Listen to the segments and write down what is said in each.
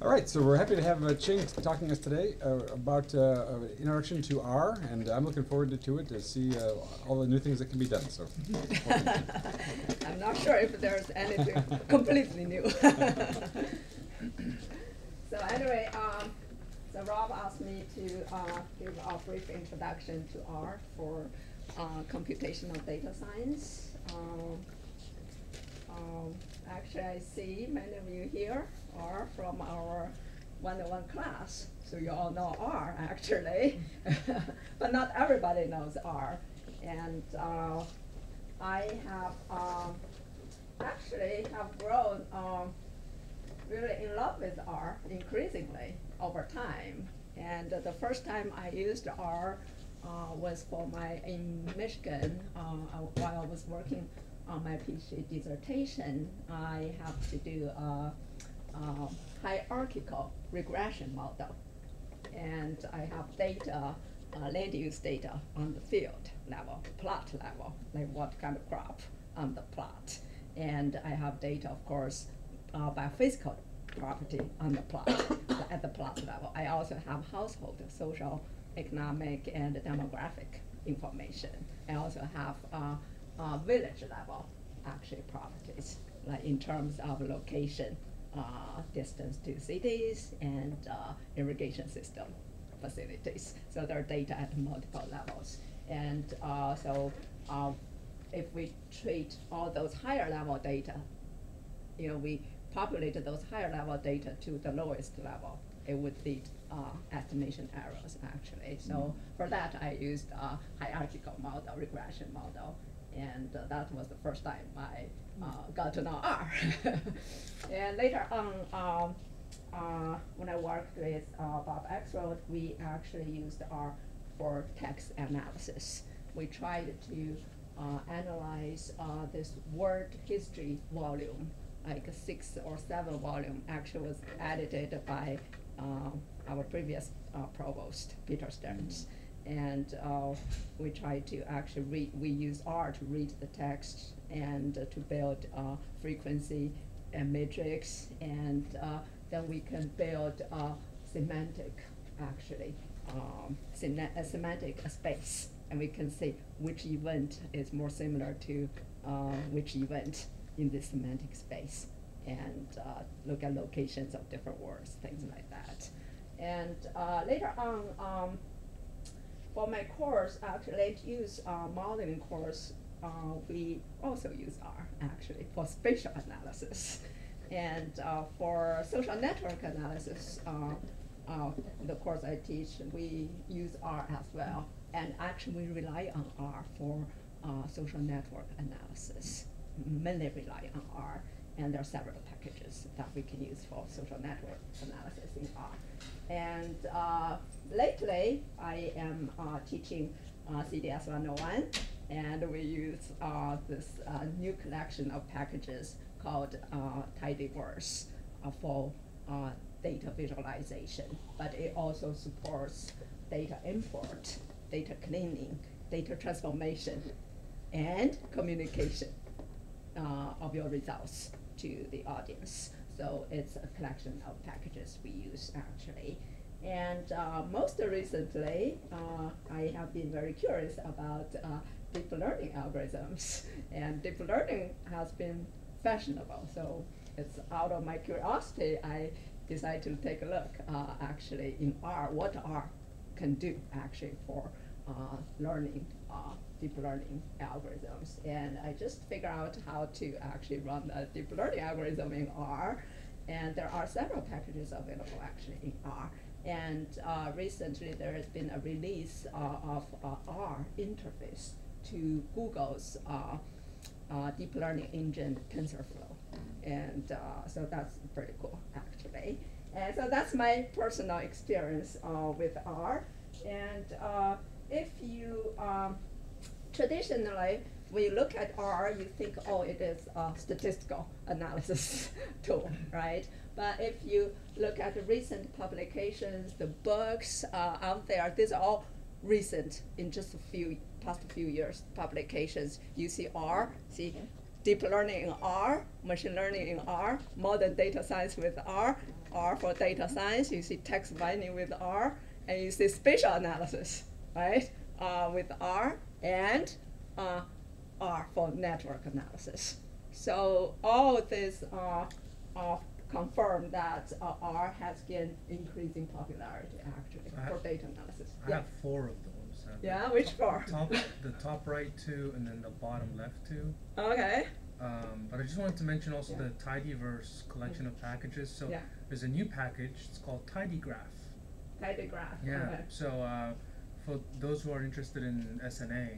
All right, so we're happy to have Ching talking to us today about introduction to R, and I'm looking forward to it to see all the new things that can be done. So, I'm not sure if there's anything completely new. So anyway, so Rob asked me to give a brief introduction to R for computational data science. Actually, I see many of you here are from our 101 class, so you all know R actually, but not everybody knows R. And I have actually have grown really in love with R increasingly over time. And the first time I used R was for in Michigan while I was working on my PhD dissertation. I have to do a hierarchical regression model. And I have data, land use data on the field level, plot level, like what kind of crop on the plot. And I have data, of course, by physical property on the plot, at the plot level. I also have household, social, economic, and demographic information. I also have village level, actually, properties, like in terms of location, distance to cities, and irrigation system facilities. So there are data at multiple levels. And if we treat all those higher level data, we populated those higher level data to the lowest level, it would lead estimation errors, actually. So for that, I used a hierarchical model, regression model. And that was the first time I got to know R. And later on, when I worked with Bob Axelrod, we actually used R for text analysis. We tried to analyze this word history volume, like a 6 or 7 volume, actually was edited by our previous provost, Peter Stearns. And we try to actually we use R to read the text and to build frequency and matrix, and then we can build semantic, actually, a semantic space, and we can see which event is more similar to which event in this semantic space, and look at locations of different words, things like that. And later on, for my course, actually, to use modeling course, we also use R, actually, for spatial analysis. And for social network analysis, the course I teach, we use R as well. And actually, we rely on R for social network analysis, mainly rely on R. And there are several packages that we can use for social network analysis in R. And lately, I am teaching CDS 101, and we use this new collection of packages called Tidyverse for data visualization. But it also supports data import, data cleaning, data transformation, and communication of your results to the audience. So it's a collection of packages we use, actually. And most recently, I have been very curious about deep learning algorithms. And deep learning has been fashionable. So it's out of my curiosity, I decided to take a look, actually, in R, what R can do, actually, for learning deep learning algorithms. And I just figured out how to actually run a deep learning algorithm in R. And there are several packages available, actually, in R. And recently, there has been a release of R interface to Google's deep learning engine TensorFlow. And so that's pretty cool, actually. And so that's my personal experience with R. And if you traditionally, when you look at R, you think, oh, it is a statistical analysis tool, right? But if you look at the recent publications, the books out there, these are all recent, in just past few years, publications. You see R, see deep learning in R, machine learning in R, modern data science with R for data science, you see text mining with R, and you see spatial analysis, right, with R, and R for network analysis. So all of this confirm that R has gained increasing popularity actually for data analysis. I have 4 of those. Yeah, which 4? The top right 2 and then the bottom left 2. Okay. But I just wanted to mention also the tidyverse collection of packages. So there's a new package, it's called tidygraph. Tidygraph. Yeah. Okay. So for those who are interested in SNA,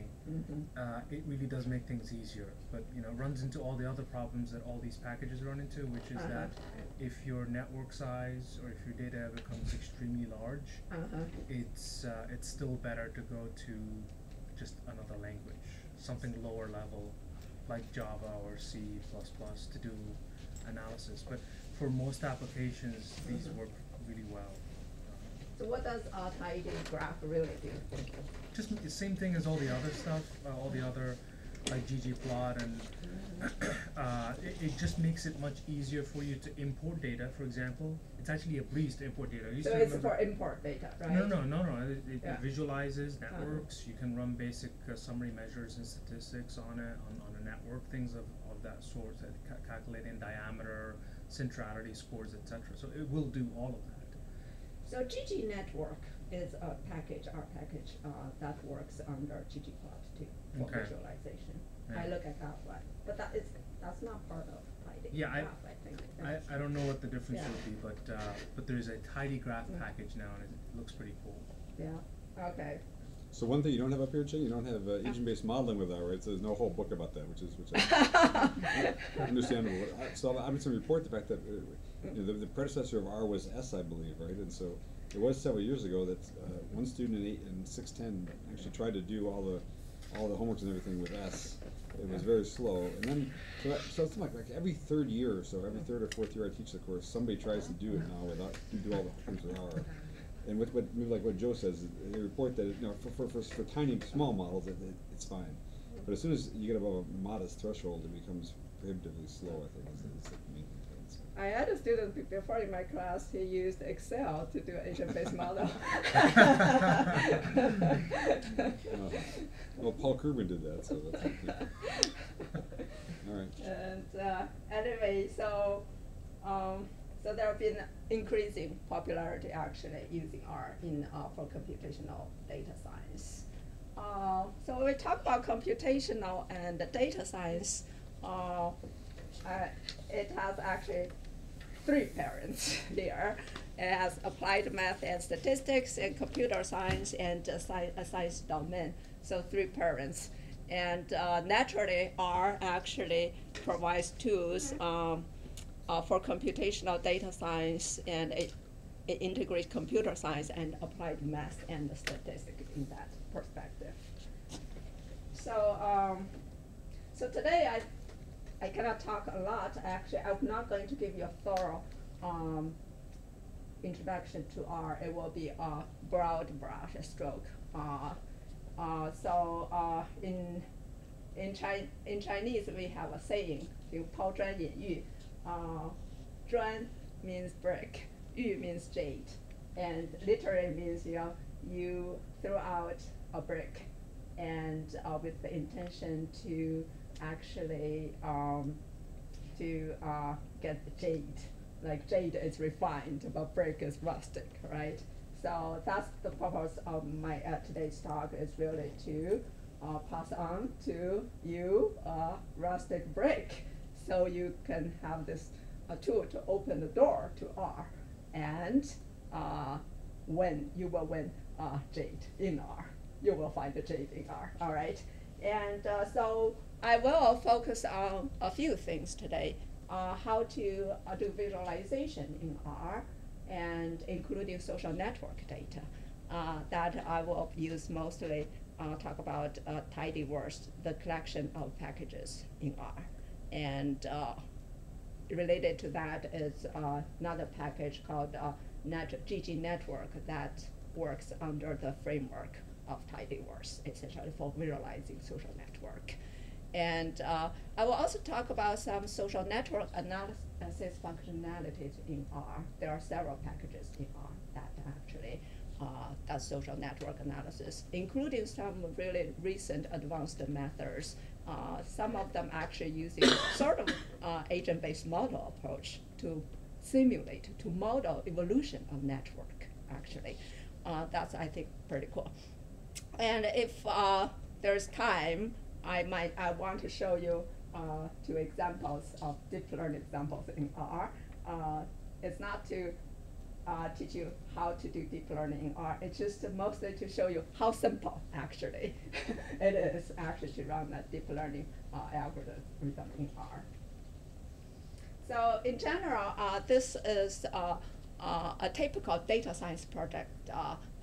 it really does make things easier. But it runs into all the other problems that all these packages run into, which is that if your network size or if your data becomes extremely large, it's still better to go to just another language, something lower level like Java or C++ to do analysis. But for most applications, these work really well. So what does tidygraph really do? Just the same thing as all the other stuff, all the other like ggplot, and it just makes it much easier for you to import data. For example, it's actually a breeze to import data. So it's for import data, right? No. It visualizes networks. You can run basic summary measures and statistics on it, on a network, things of that sort, calculating diameter, centrality scores, etc. So it will do all of that. So GTNetwork is a package, R package, that works under ggplot too for visualization. Yeah. I look at that one, but that's not part of tidygraph. Yeah, I think. I don't know what the difference would be, but there's a tidygraph package now, and it looks pretty cool. Yeah. Okay. So one thing you don't have up here, Ching, you don't have agent-based modeling with that, right? So there's no whole book about that, which understandable. So I'm just going to report the fact that the predecessor of R was S, I believe, right? And so it was several years ago that one student in 610 actually tried to do all the homeworks and everything with S. It was very slow, and then so it's like every 3rd year or so, every 3rd or 4th year I teach the course, somebody tries to do it now without do all the things with R. And with what Joe says, they report that for tiny small models it's fine, but as soon as you get above a modest threshold, it becomes prohibitively slow. I think is the main complaints. I had a student before in my class. He used Excel to do agent-based model. Well, Paul Kerben did that, so that's okay. All right. And anyway, so there have been increasing popularity actually using R for computational data science. So when we talk about computational and data science, it has actually 3 parents here. It has applied math and statistics and computer science and a science domain. So 3 parents. And naturally, R actually provides tools for computational data science, and it integrates computer science and applied math and statistics in that perspective. So, so today I cannot talk a lot. Actually, I'm not going to give you a thorough introduction to R. It will be a broad brush stroke. In Chinese we have a saying, 就抛砖引玉. 砖 means brick, 玉 means jade, and literally means you throw out a brick, and with the intention to actually get the jade. Like jade is refined, but brick is rustic, right? So that's the purpose of my today's talk, is really to pass on to you a rustic brick, so you can have this tool to open the door to R, and you will win jade in R. You will find the jade in R, all right? And so I will focus on a few things today, how to do visualization in R, and including social network data. That I will use mostly talk about tidyverse, the collection of packages in R. And related to that is another package called GTNetwork that works under the framework of tidyverse, essentially for visualizing social network. And I will also talk about some social network analysis functionalities in R. There are several packages in R that actually does social network analysis, including some really recent advanced methods. Some of them actually using sort of agent-based model approach to simulate, to model evolution of network, actually. That's, I think, pretty cool. And if there's time, I want to show you 2 examples of deep learning examples in R. It's not to teach you how to do deep learning in R. It's just mostly to show you how simple, actually, it is actually to run a deep learning algorithm in R. So in general, this is a typical data science project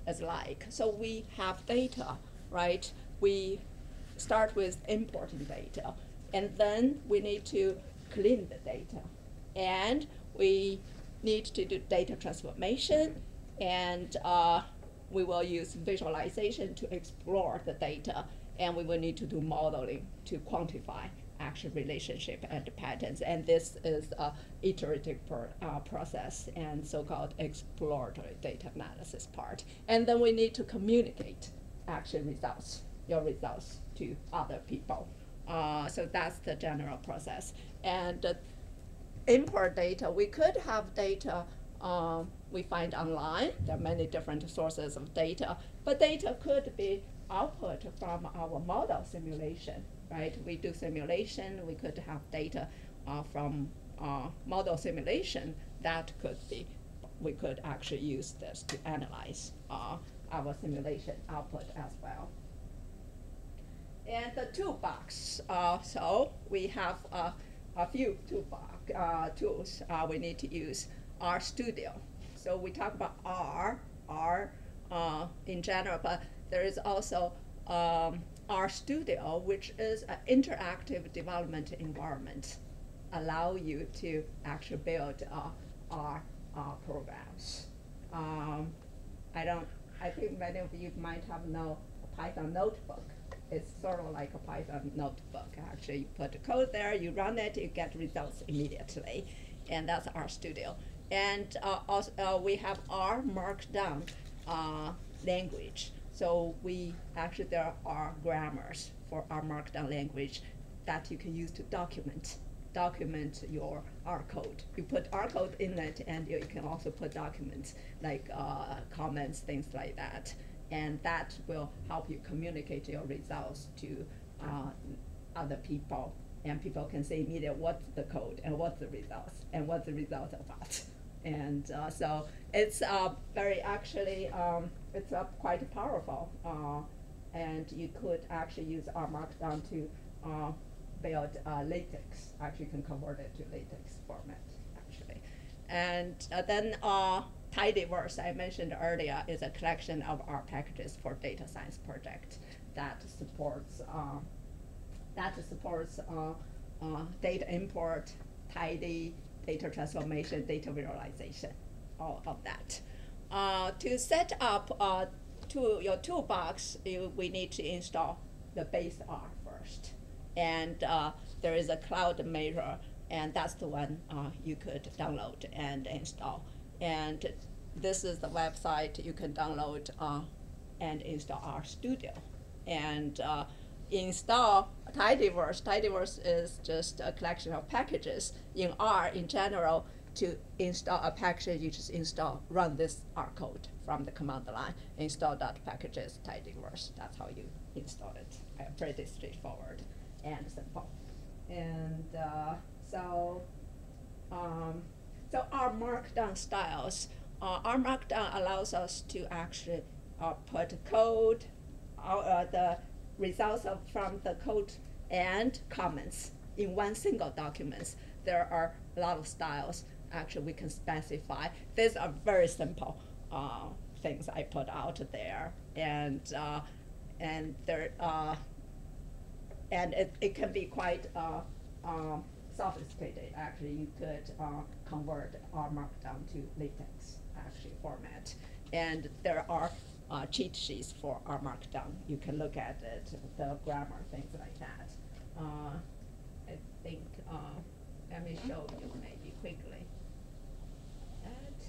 is like. So we have data, right? We start with importing data, and then we need to clean the data. And we need to do data transformation, and we will use visualization to explore the data, and we will need to do modeling to quantify actual relationship and patterns. And this is an iterative process and so-called exploratory data analysis part. And then we need to communicate actual results, your results, to other people. So that's the general process. And import data, we could have data we find online. There are many different sources of data, but data could be output from our model simulation, right? We do simulation, we could have data from model simulation that could be, we could actually use this to analyze our simulation output as well. And the toolbox, so we have a few tools we need to use. RStudio. So we talk about R in general, but there is also RStudio, which is an interactive development environment, allow you to actually build R programs. I think many of you might have known a Python notebook. It's sort of like a Python notebook. Actually, you put the code there, you run it, you get results immediately, and that's RStudio. And also we have R Markdown language. So there are grammars for R Markdown language that you can use to document your R code. You put R code in it, and you can also put documents like comments, things like that. And that will help you communicate your results to other people. And people can see immediately what's the code and what's the results and what's the result about. And so it's very actually, it's quite powerful. And you could actually use R Markdown to build latex. Actually, you can convert it to latex format, actually. And then Tidyverse, I mentioned earlier, is a collection of R packages for data science project that supports data import, tidy, data transformation, data visualization, all of that. To set up your toolbox, we need to install the base R first. And there is a cloud measure, and that's the one you could download and install. And this is the website you can download and install RStudio. And install Tidyverse. Tidyverse is just a collection of packages. In R, in general, to install a package, you just run this R code from the command line, install.packages Tidyverse. That's how you install it. Pretty straightforward and simple. And so R Markdown styles. R Markdown allows us to actually put code, the results from the code and comments in one single document. There are a lot of styles actually we can specify. These are very simple things I put out there, and it can be quite sophisticated. Actually, you could convert R Markdown to latex actually format, and there are cheat sheets for R Markdown. You can look at it, the grammar, things like that. I think, let me show you maybe quickly. That.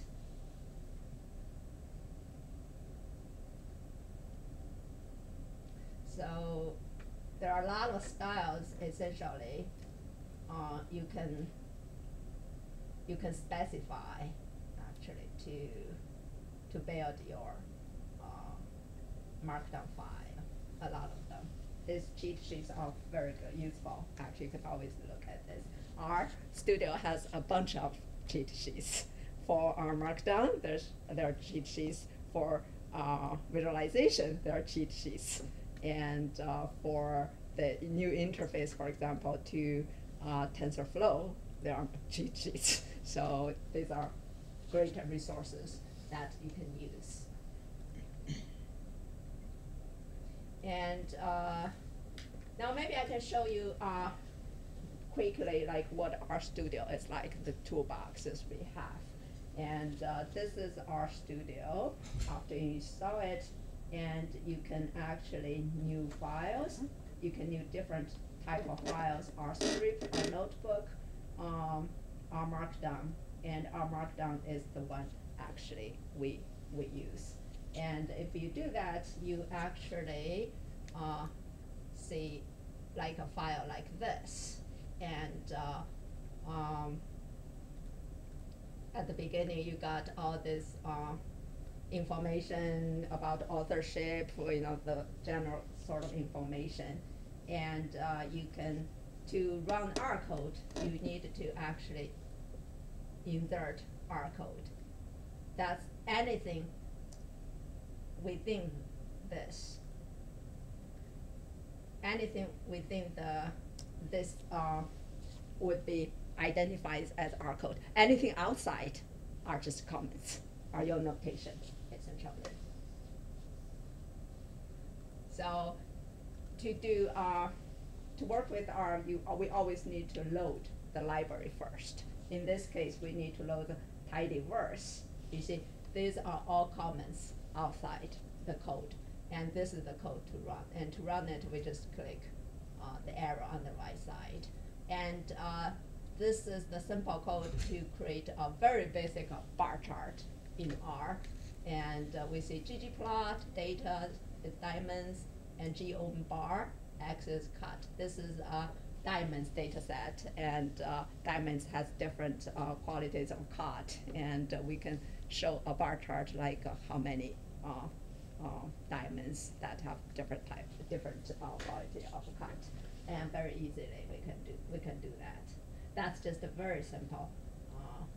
So there are a lot of styles essentially. You can specify actually to build your markdown file. A lot of them. These cheat sheets are very good, useful. Actually, you can always look at this. R Studio has a bunch of cheat sheets for our markdown. There are cheat sheets for visualization. There are cheat sheets, and for the new interface, for example, to TensorFlow, there are cheat sheets. So these are great resources that you can use. And now maybe I can show you quickly like what RStudio is like, the toolboxes we have. And this is RStudio after you install it, and you can actually new files. You can new different type of files, RScript, or notebook, RMarkdown, and RMarkdown is the one actually we use. And if you do that, you actually see like a file like this. And at the beginning, you got all this information about authorship, the general sort of information. And you can, to run R code, you need to actually insert R code. That's anything within this. Anything within this would be identified as R code. Anything outside are just comments, are your notation, essentially. So to do to work with R, we always need to load the library first. In this case, we need to load the tidyverse. You see, these are all comments outside the code, and this is the code to run. And to run it, we just click the arrow on the right side. And this is the simple code to create a very basic bar chart in R. And we see ggplot, data is diamonds, and geom bar, x is cut. This is a diamonds data set, and diamonds has different qualities of cut, and we can show a bar chart like how many diamonds that have different quality of cut, and very easily we can do that. That's just a very simple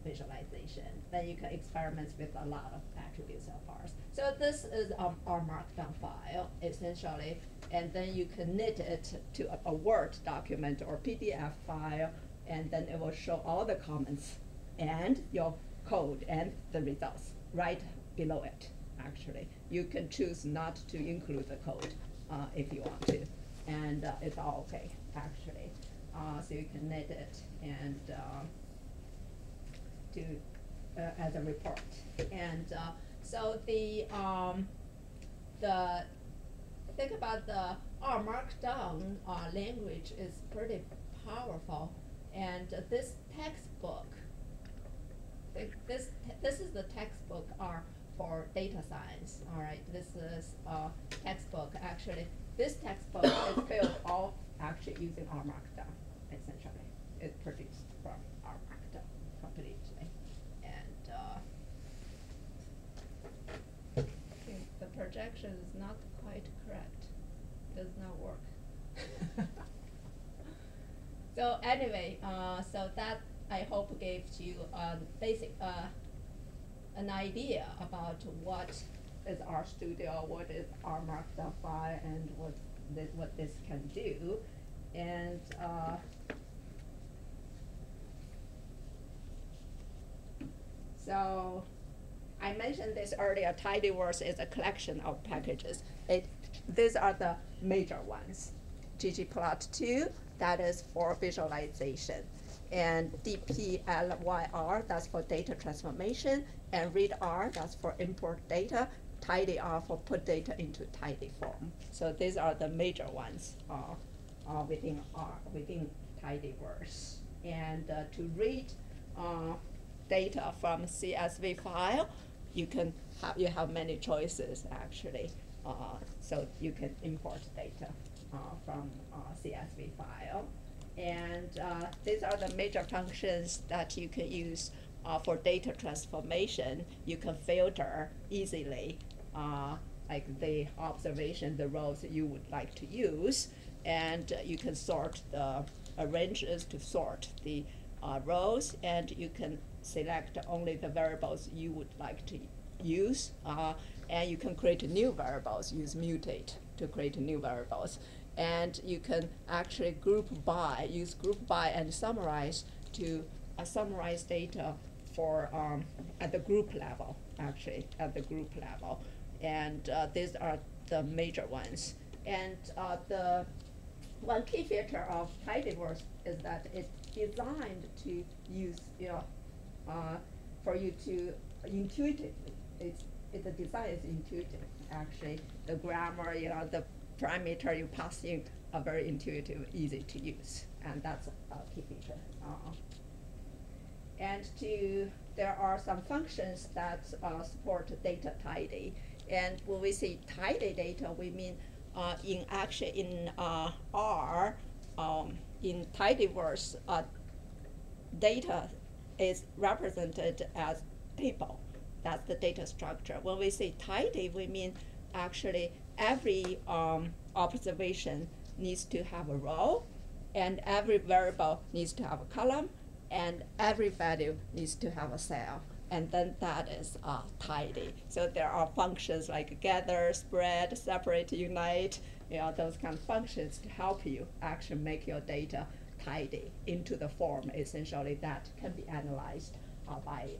visualization. Then you can experiment with a lot of attributes of ours. So this is our markdown file, essentially, and then you can knit it to a Word document or PDF file, and then it will show all the comments and your code and the results right below it, actually. You can choose not to include the code if you want to, and it's all okay, actually. So you can knit it and as a report. And so the think about the R Markdown language is pretty powerful, and this textbook, this is the textbook R for data science. All right, this is a textbook. Actually, this textbook is built all actually using R Markdown. Essentially, it's produced from R Markdown completely. And I think the projection is not quite correct. Does not work. So anyway, so that I hope gave you a basic an idea about what is RStudio, what is R Markdown file, and what this can do. And so I mentioned this earlier, tidyverse is a collection of packages. These are the major ones. ggplot2, that is for visualization. And dplyr, that's for data transformation. And readr, that's for import data. tidyr for put data into tidy form. So these are the major ones within R, within tidyverse. And to read data from CSV file, you have many choices actually. So you can import data from CSV file. And these are the major functions that you can use for data transformation. You can filter easily, like the observation, the rows you would like to use, and you can sort the arranges to sort the rows, and you can select only the variables you would like to use, and you can create new variables, use mutate to create new variables. And you can actually use group by and summarize to summarize data for at the group level, actually, at the group level. And these are the major ones. And the one key feature of tidyverse is that it's designed to use, for you to intuitively, the design is intuitive, actually. The grammar, the parameter you pass in are very intuitive, easy to use, and that's a key feature. And there are some functions that support data tidy. And when we say tidy data, we mean in R, in tidyverse, data is represented as table. That's the data structure. When we say tidy, we mean actually every observation needs to have a row, and every variable needs to have a column, and every value needs to have a cell. And then that is tidy. So there are functions like gather, spread, separate, unite, those kind of functions to help you actually make your data tidy into the form, essentially, that can be analyzed by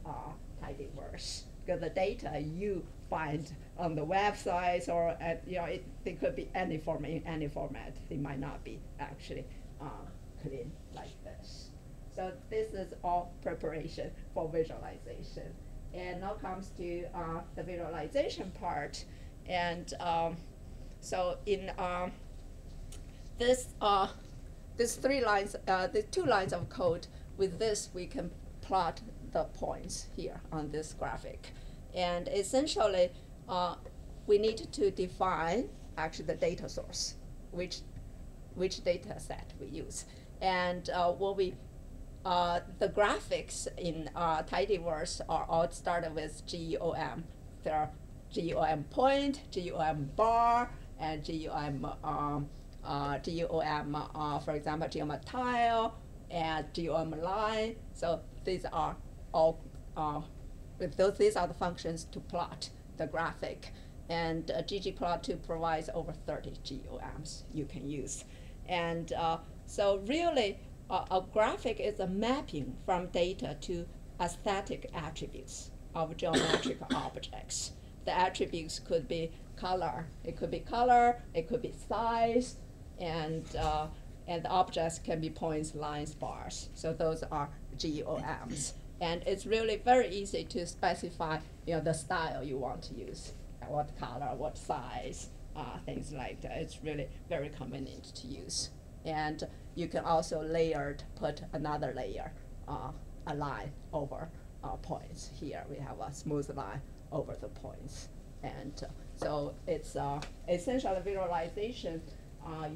tidyverse. Because the data you find on the websites or they could be any form in any format. They might not be actually clean like this. So this is all preparation for visualization. And now comes to the visualization part. And so in this 3 lines, the 2 lines of code, with this we can plot the points here on this graphic. And essentially, we need to define actually the data source, which data set we use. And the graphics in tidyverse are all started with GEOM. There are GEOM point, GEOM bar, and GEOM, for example, GEOM tile, and GEOM line. So these are all, these are the functions to plot the graphic. And ggplot2 provides over 30 GEOMs you can use. And so really, a graphic is a mapping from data to aesthetic attributes of geometric objects. The attributes could be color. It could be size, and the objects can be points, lines, bars. So those are GEOMs. And it's really very easy to specify the style you want to use, what color, what size, things like that. It's really very convenient to use. And you can also put another layer, a line over points. Here we have a smooth line over the points. And so it's essentially visualization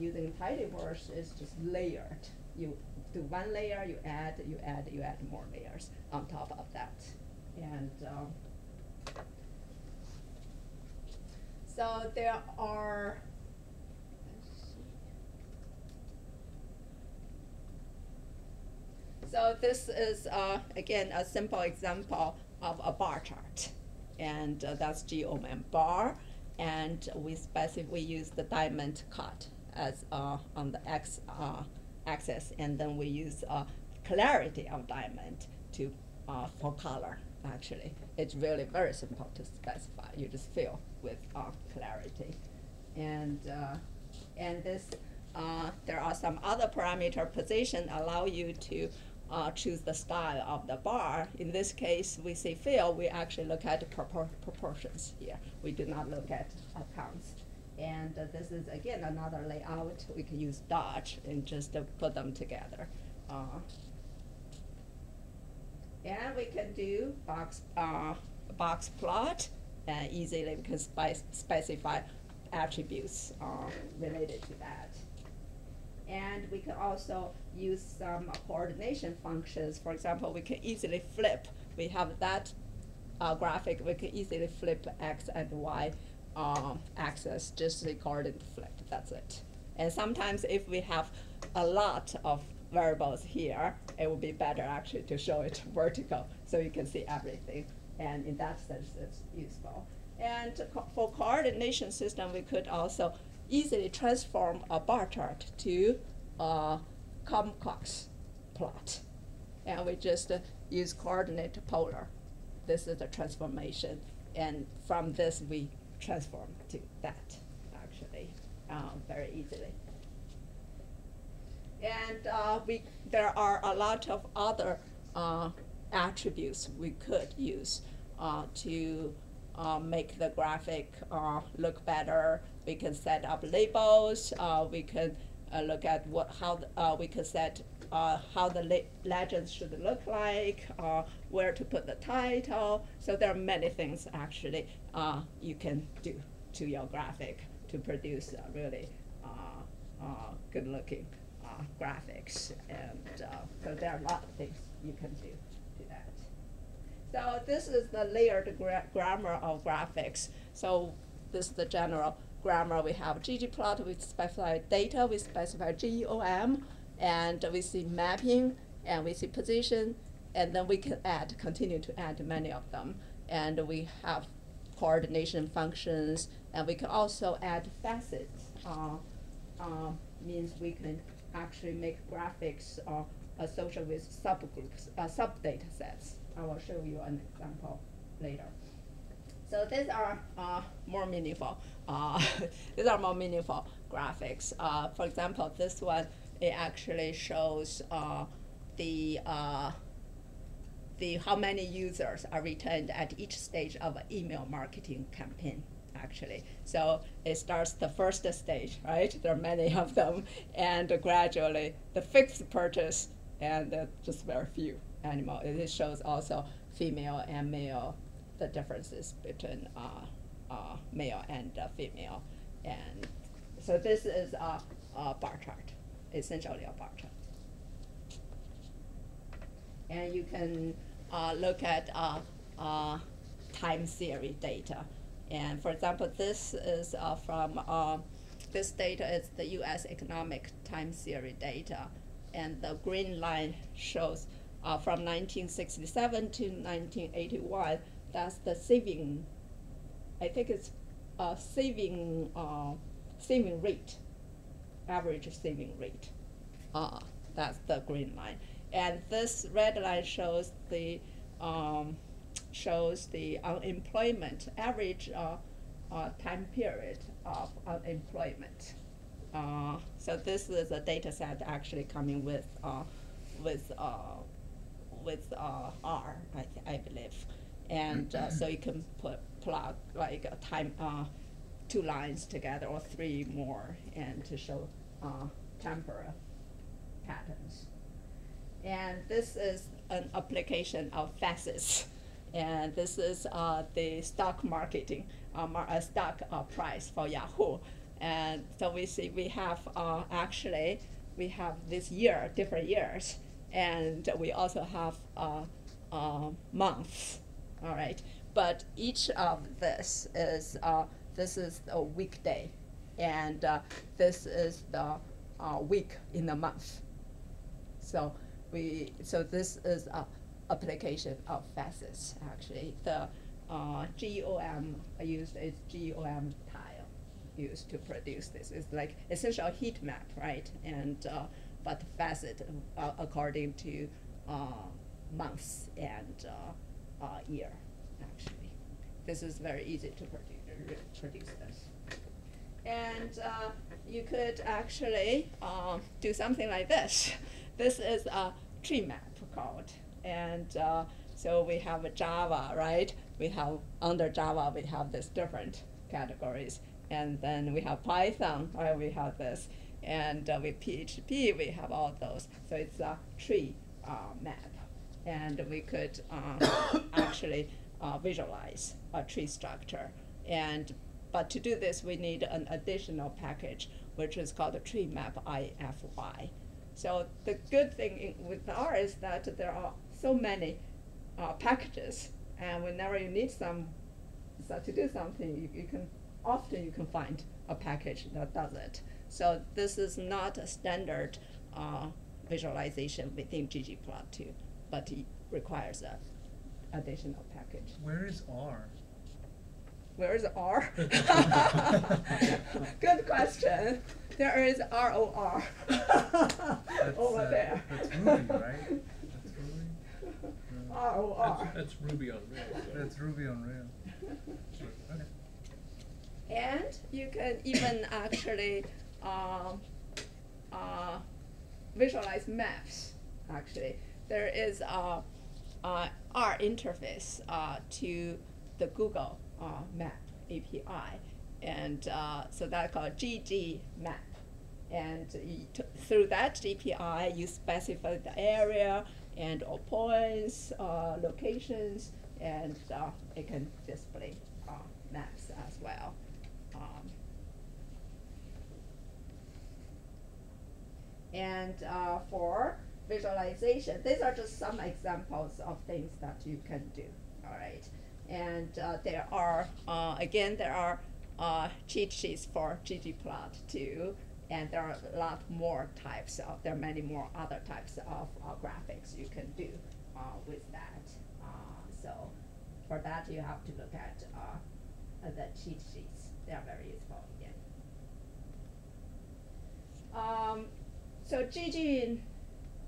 using tidyverse is just layered. You do one layer, you add more layers on top of that. And so there are, so this is, again, a simple example of a bar chart. And that's GEOM bar. And we use the diamond cut as on the axis. And then we use clarity of diamond for color, actually. It's really very simple to specify. You just fill with clarity. And this, there are some other parameter position allow you to choose the style of the bar. In this case, we say fill, we actually look at proportions here. We do not look at counts. And this is again another layout. We can use Dodge and just put them together. And we can do box plot, and easily we can specify attributes related to that. And we can also use some coordination functions. For example, we can easily flip. We have that graphic. We can easily flip X and Y axis, just the coordinate flip. That's it. And sometimes if we have a lot of variables here, it would be better actually to show it vertical so you can see everything. And in that sense, it's useful. And for coordination system, we could also easily transform a bar chart to a complex plot. And we just use coordinate polar. This is the transformation. And from this, we transform to that, actually, very easily. And there are a lot of other attributes we could use to make the graphic look better. We can set up labels. We can look at we can set how the legends should look like, where to put the title. So there are many things actually you can do to your graphic to produce really good-looking graphics. And so there are a lot of things you can do to that. So this is the layered grammar of graphics. So this is the general grammar. We have ggplot, we specify data, we specify GEOM, and we see mapping, and we see position, and then we can continue to add many of them. And we have coordination functions, and we can also add facets. Means we can actually make graphics associated with subgroups, sub-data sets. I will show you an example later. So these are more meaningful. These are more meaningful graphics. For example, this one, it actually shows how many users are returned at each stage of an email marketing campaign, actually. So it starts the first stage, right? There are many of them, and gradually the fixed purchase, and just very few animal. It shows also female and male, the differences between male and female. And so this is a bar chart, essentially a bar chart. And you can look at time series data. And for example, this is from, this data is the US economic time series data. And the green line shows from 1967 to 1981, that's the saving, I think it's saving rate, average saving rate. That's the green line. And this red line shows the unemployment, average time period of unemployment. So this is a data set actually coming with R, I believe. And so you can plug like a time, 2 lines together or 3 more, and to show temporal patterns. And this is an application of facets. And this is the stock marketing, stock price for Yahoo. And so we see we have actually, we have this year, different years, and we also have months, all right? But each of this is a weekday, and this is the week in the month. So this is a application of facets, actually. The GEOM used is GEOM tile used to produce this. It's like essential heat map, right? And but facet according to months and year, actually. This is very easy to produce this. And you could actually do something like this. This is a tree map code. And so we have a Java, right? We have, under Java, we have these different categories. and then we have Python, right? We have this, and with PHP we have all those. So it's a tree map, and we could actually visualize a tree structure. But to do this, we need an additional package, which is called the tree map IFY. So the good thing with R is that there are so many packages, and whenever you need some, so to do something, you can find a package that does it. So this is not a standard visualization within ggplot2, but it requires an additional package. Where is R? Where is R? Good question. There is ROR over there. That's Ruby, right? That's Ruby? ROR. That's Ruby on Rails. That's Ruby on Rails. Okay. And you can even actually visualize maps, actually. There is a R interface to the Google Map API, and so that's called GTMap. And through that API, you specify the area and all points, locations, and it can display maps as well. And for visualization, these are just some examples of things that you can do, all right? And there are, again, there are cheat sheets for ggplot2, and there are a lot more types of, there are many more other types of graphics you can do with that. So for that, you have to look at the cheat sheets. They are very useful again. So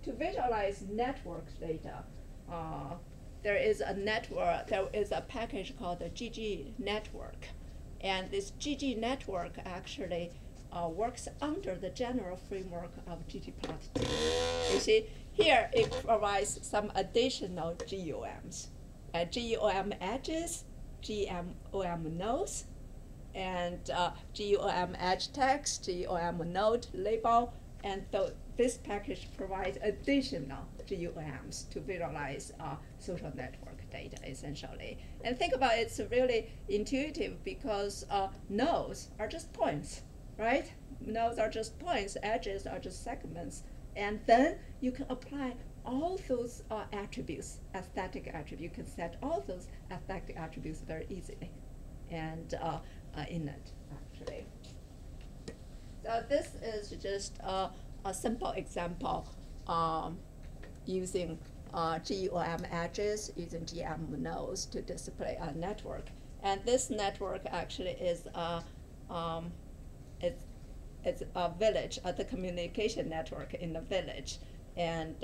to visualize network data, there is a package called the GTNetwork. And this GTNetwork actually works under the general framework of ggplot2. You see, here it provides some additional GUMs. GUM edges, GUM nodes, and GUM edge text, GUM node label, and this package provides additional GUMs to visualize social network data, essentially. And think about it, it's really intuitive because nodes are just points, right? Nodes are just points, edges are just segments, and then you can apply all those attributes, aesthetic attributes. You can set all those aesthetic attributes very easily, and in it, actually. So this is just a simple example using GUM edges, using GUM nodes to display a network. And this network actually is it's a village, the communication network in the village, and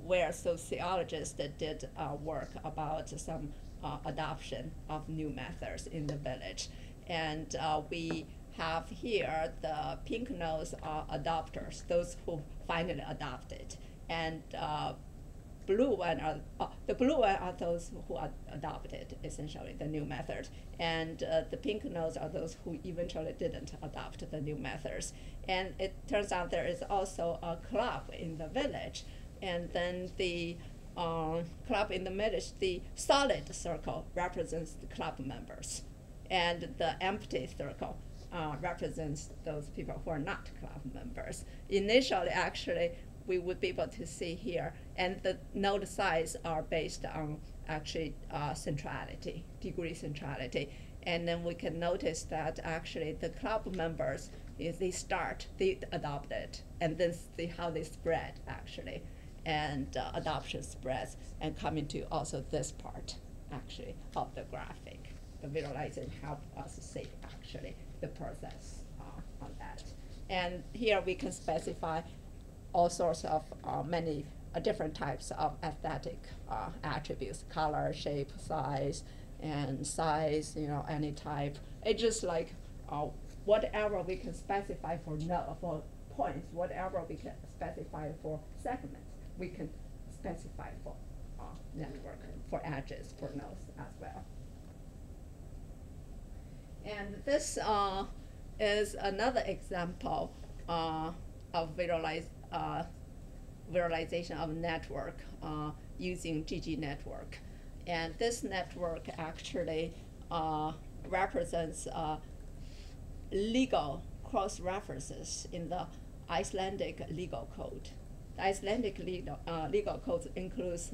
where sociologists did work about some adoption of new methods in the village. And we have here the pink nodes are adopters, those who finally adopted, and the blue one are those who adopted essentially the new method, and the pink nodes are those who eventually didn't adopt the new methods. And it turns out there is also a club in the village, and then the club in the village, the solid circle represents the club members, and the empty circle represents those people who are not club members. Initially, actually, we would be able to see here, and the node size are based on actually centrality, degree centrality. And then we can notice that actually the club members, they adopt it, and then see how they spread actually. And adoption spreads and come into also this part actually of the graphic. The visualization helps us see actually the process on that. And here we can specify all sorts of many different types of aesthetic attributes: color, shape, size, and size. Any type. It's just like whatever we can specify for points, whatever we can specify for segments, we can specify for network, for edges, for nodes as well. And this is another example of visualization of network using GG network. And this network actually represents legal cross-references in the Icelandic legal code. The Icelandic legal code includes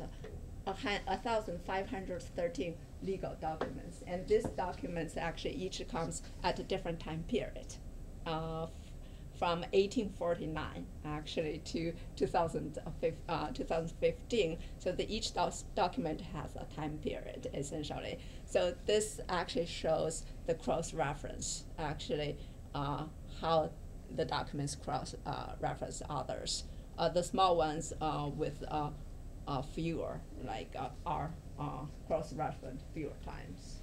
1,513 legal documents, and these documents actually each comes at a different time period, from 1849 actually to 2015. So each document has a time period essentially. So this actually shows the cross-reference actually how the documents cross-reference others. The small ones with fewer, like are cross-referenced fewer times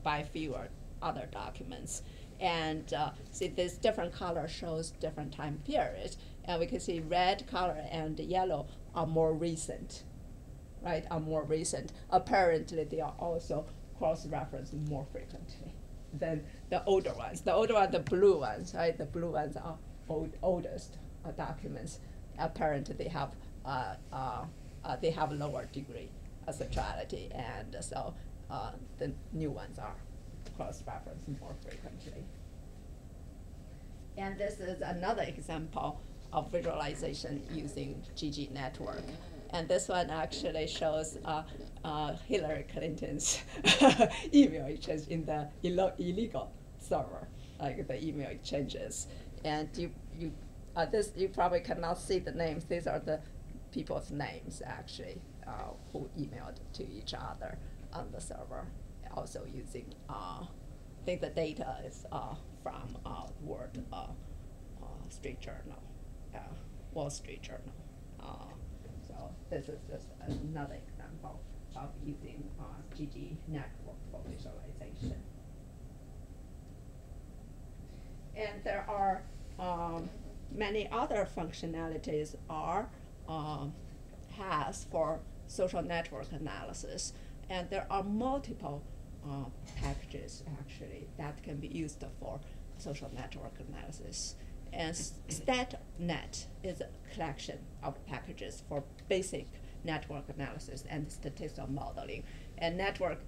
by fewer other documents. And see, this different color shows different time periods. And we can see red color and yellow are more recent, right, are more recent. Apparently, they are also cross-referenced more frequently than the older ones. The older ones, the blue ones, right, the blue ones are oldest documents. Apparently, they have lower degree of centrality, and so the new ones are cross-referenced more frequently. And this is another example of visualization using GG network. And this one actually shows Hillary Clinton's email exchange in the illegal server, like the email exchanges. And you probably cannot see the names. These are the people's names actually who emailed to each other on the server. Also using, I think the data is from Street Journal, Wall Street Journal. So this is just another example of using GG network for visualization. And there are many other functionalities R has for social network analysis. And there are multiple packages actually that can be used for social network analysis. And StatNet is a collection of packages for basic network analysis and statistical modeling. And network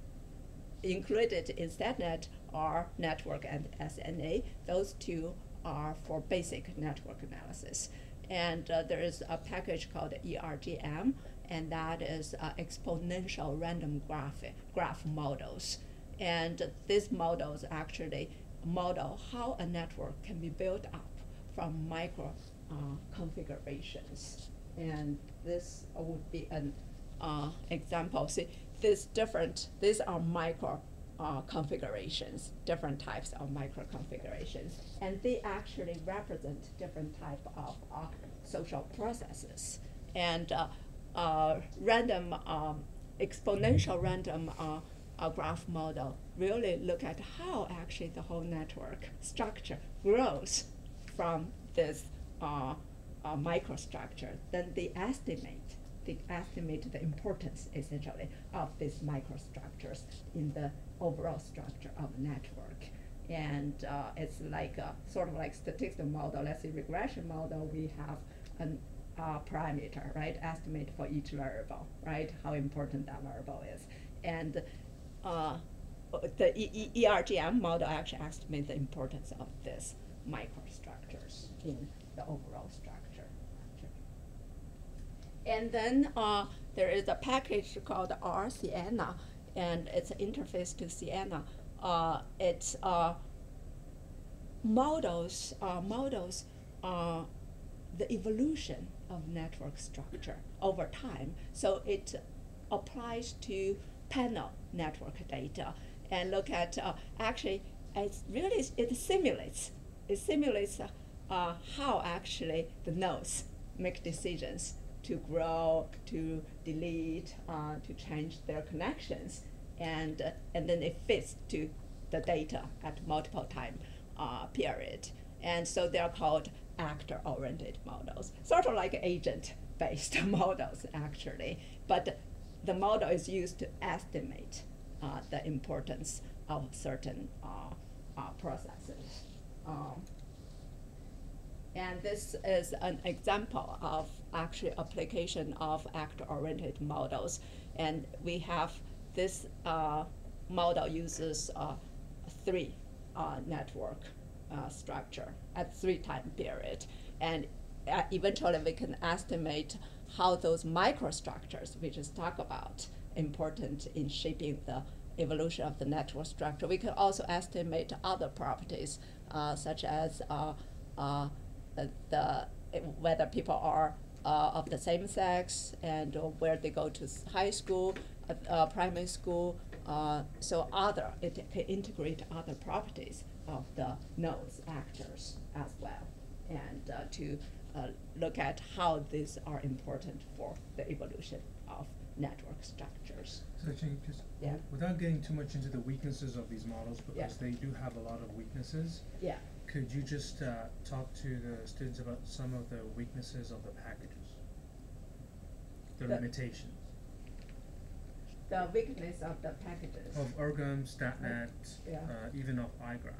included in StatNet are network and SNA. Those two are for basic network analysis. And there is a package called ERGM, and that is exponential random graph models. And these models actually model how a network can be built up from micro configurations. And this would be an example. See, these are micro configurations, different types of micro configurations. And they actually represent different type of social processes. And exponential random graph model really look at how actually the whole network structure grows from this microstructure. Then they estimate the importance essentially of these microstructures in the overall structure of a network. And it's like sort of like statistical model. Let's say regression model, we have an parameter, right? Estimate for each variable, right? How important that variable is. And the ERGM model actually estimates the importance of this microstructures in the overall structure. And then there is a package called R-Sienna, and it's an interface to Sienna. It's models the evolution of network structure over time. So it applies to panel network data and look at actually it simulates how actually the nodes make decisions to grow, to delete, to change their connections, and then it fits to the data at multiple time period. And so they're called actor-oriented models, sort of like agent-based models actually, but the model is used to estimate the importance of certain processes. And this is an example of actually application of actor-oriented models. And we have this model uses three network structure at 3 time period. And eventually we can estimate how those microstructures we just talked about important in shaping the evolution of the network structure. We can also estimate other properties such as whether people are of the same sex and where they go to high school, primary school. So it can integrate other properties of the nodes, actors as well, and to look at how these are important for the evolution of network structures. So actually, just without getting too much into the weaknesses of these models, because they do have a lot of weaknesses. Yeah. Could you just talk to the students about some of the weaknesses of the packages, the limitations? The weakness of the packages. Of Ergom, StatNet, even of iGraph.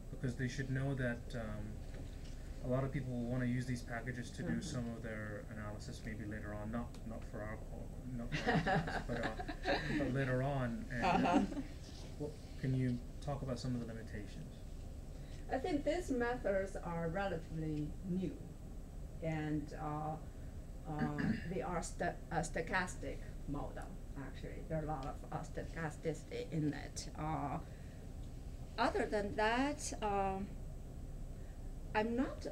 Because they should know that a lot of people will want to use these packages to do some of their analysis maybe later on, not for our class, but later on. And well, can you talk about some of the limitations? I think these methods are relatively new, and they are a stochastic model. Actually, there are a lot of stochasticity in it. Other than that, I'm not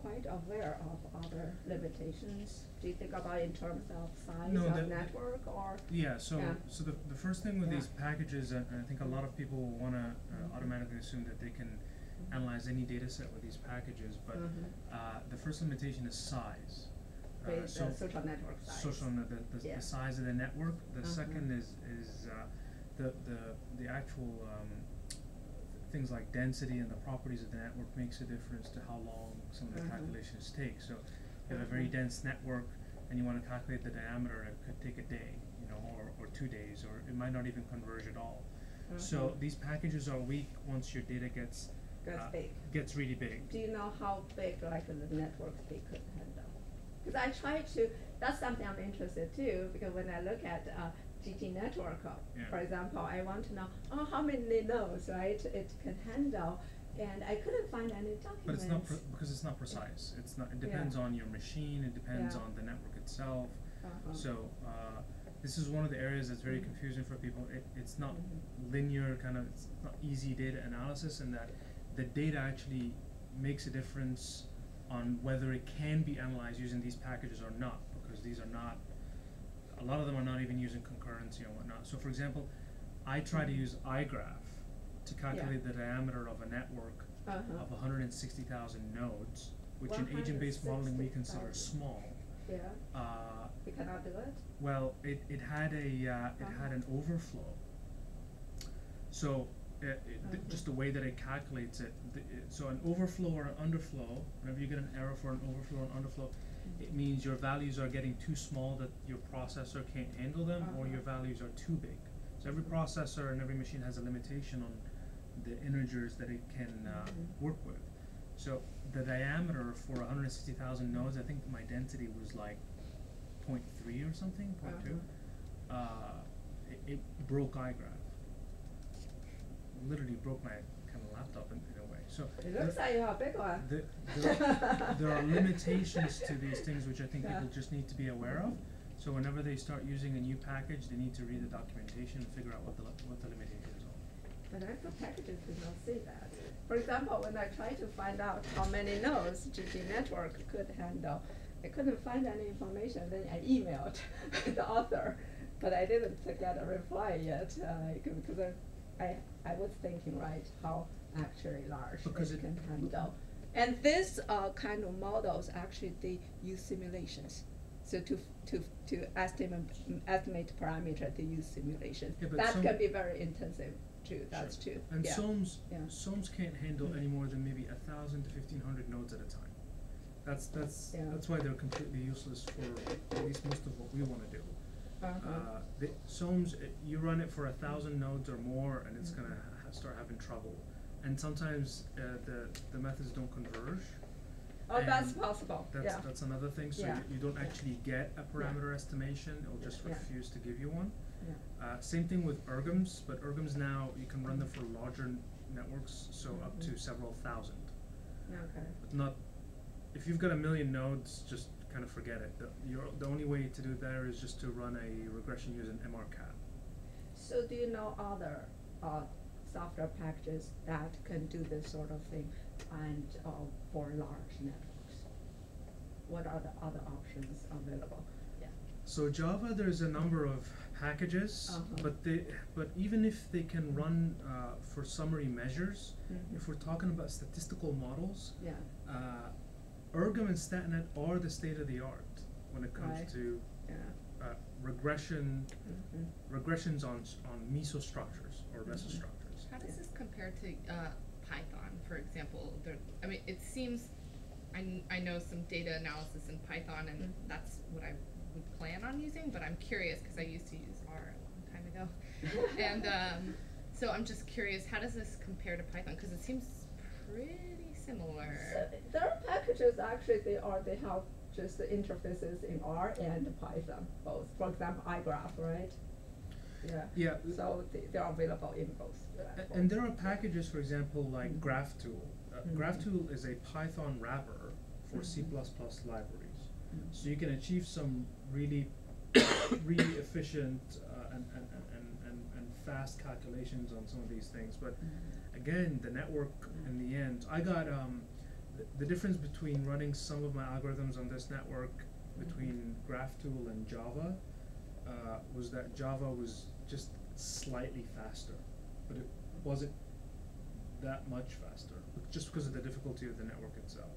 quite aware of other limitations. Do you think about in terms of size of network or? Yeah, so the first thing with these packages, and I think a lot of people want to automatically assume that they can analyze any data set with these packages, but the first limitation is size. So social network size. The size of the network. The second is the actual things like density and the properties of the network makes a difference to how long some of the calculations take. So if you have a very dense network and you want to calculate the diameter, it could take a day, or 2 days, or it might not even converge at all. So these packages are weak once your data gets really big. Do you know how big the network they could handle? Because I try to, that's something I'm interested too, because when I look at GT network, for example, I want to know how many nodes, right, it can handle, and I couldn't find any documents. But it's not because it's not precise. It's not. It depends on your machine. It depends on the network itself. So this is one of the areas that's very confusing for people. It's not linear kind of. It's not easy data analysis, and that the data actually makes a difference on whether it can be analyzed using these packages or not, because these are not. A lot of them are not even using concurrency and whatnot. So for example, I try to use iGraph to calculate the diameter of a network of 160,000 nodes, which in agent-based modeling we consider small. Yeah. You cannot do it? Well, it had an overflow. So just the way that it calculates it, so an overflow or an underflow, whenever you get an error for an overflow or an underflow, it means your values are getting too small that your processor can't handle them, or your values are too big. So every processor and every machine has a limitation on the integers that it can work with. So the diameter for 160,000 nodes, I think my density was like 0.3 or something, 0.2. It broke iGraph. Literally broke my kind of laptop in a way. So it looks like you have a big one. There are limitations to these things which I think people just need to be aware of. So whenever they start using a new package, they need to read the documentation and figure out what the limitations are. But actual packages do not say that. For example, when I tried to find out how many nodes GT network could handle, I couldn't find any information. Then I emailed the author, but I didn't get a reply yet because I was thinking, how actually large it can handle. And this kind of models, actually, they use simulations. So to estimate parameter, they use simulations. That can be very intensive too. That's true. And SOMs can't handle any more than maybe 1,000 to 1,500 nodes at a time. That's why they're completely useless for at least most of what we want to do. The SOMs, you run it for 1,000 nodes or more, and it's gonna start having trouble. and sometimes the methods don't converge. Oh, that's And possible, yeah. That's another thing. So Yeah. you don't actually get a parameter estimation. It'll just Yeah. refuse to give you one. Yeah. Same thing with ergoms, but ergoms now you can run them for larger networks, so up to several thousand. Okay. But not if you've got 1 million nodes, just kind of forget it. The only way to do there is just to run a regression using MRCAP. So do you know other software packages that can do this sort of thing and for large networks? What are the other options available? Yeah. So Java, there's a number of packages, but even if they can run for summary measures, if we're talking about statistical models, Yeah. Ergom and StatNet are the state of the art when it comes Right. to Yeah. regressions on mesostructures or mesostructures. How does this compare to Python, for example? I mean, it seems I know some data analysis in Python, and that's what I would plan on using. But I'm curious because I used to use R a long time ago, and so I'm just curious, how does this compare to Python? Because it seems pretty similar. So there are packages actually they have just the interfaces in R and Python both. For example, iGraph, right? Yeah. Yeah. So they are available in both. And there are packages, for example, like GraphTool. GraphTool is a Python wrapper for C++ libraries. So you can achieve some really efficient and fast calculations on some of these things. But again, the network in the end, I got the difference between running some of my algorithms on this network between GraphTool and Java was that Java was just slightly faster, but it wasn't that much faster, just because of the difficulty of the network itself.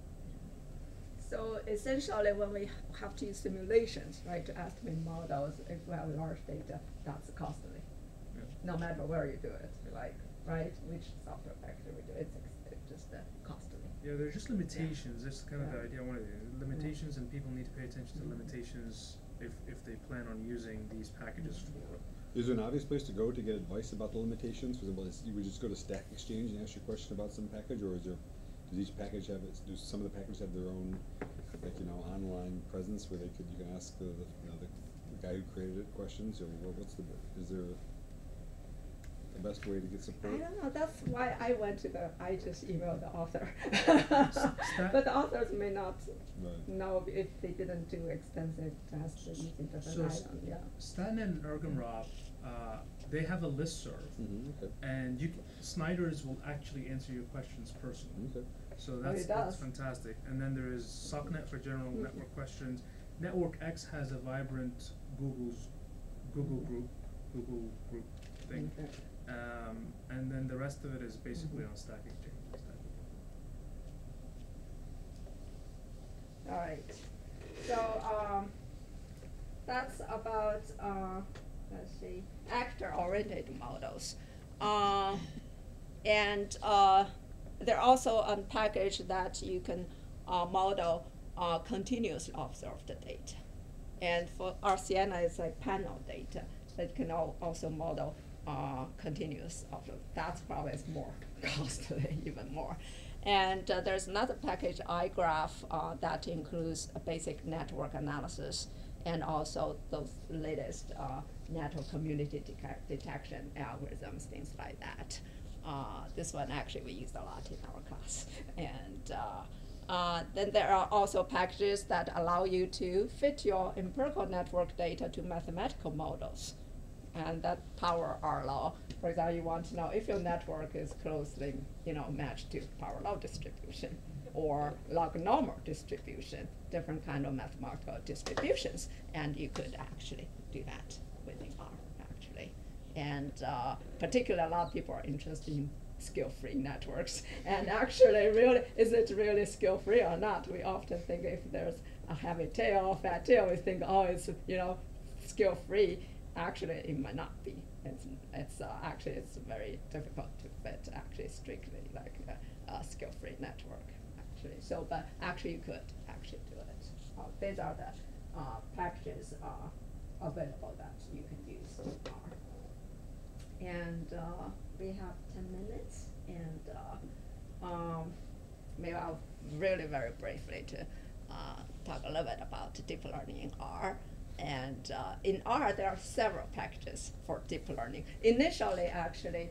So essentially, when we have to use simulations, right, to estimate models, if we have large data, that's costly. Yeah. No matter where you do it, like, right, which software package we do, it's just costly. Yeah, there are just limitations. That's kind of the Yeah. idea I wanted to do. Limitations, and people need to pay attention to limitations if they plan on using these packages for. Is there an obvious place to go to get advice about the limitations? For example, you would just go to Stack Exchange and ask your question about some package, or does each package have do some of the packages have their own, like, online presence where you can ask the guy who created it questions, or is there the best way to get support? I don't know, that's why I just emailed the author. But the authors may not know if they didn't do extensive tests using different items, yeah. StatNet and ErgomRob, they have a listserv, Okay. and Snyder's will actually answer your questions personally. Okay. So Oh, that's it does? fantastic. And then there is SockNet for general network questions. NetworkX has a vibrant Google group thing. Okay. And then the rest of it is basically on Stack Exchange. All right. So that's about let's see, actor-oriented models, and there are also a package that you can model continuously observed data, and for RCNA it's like panel data that can also model continuous observed. That's probably more costly, even more. And there's another package, iGraph, that includes a basic network analysis and also those latest network community detection algorithms, things like that. This one actually we used a lot in our class. And then there are also packages that allow you to fit your empirical network data to mathematical models. And that power R law. For example, you want to know if your network is closely, matched to power law distribution or log normal distribution, different kind of mathematical distributions, and you could actually do that within R, actually. And particularly, a lot of people are interested in skill-free networks. And actually, really, is it really skill-free or not? We often think if there's a heavy tail or fat tail, we think, oh, it's skill-free. Actually, it might not be. Actually it's very difficult to fit actually strictly like a skill-free network actually. So, but actually you could actually do it. These are the packages available that you can use in R. And we have 10 minutes, and really very briefly to talk a little bit about deep learning in R. And in R, there are several packages for deep learning. Initially, actually,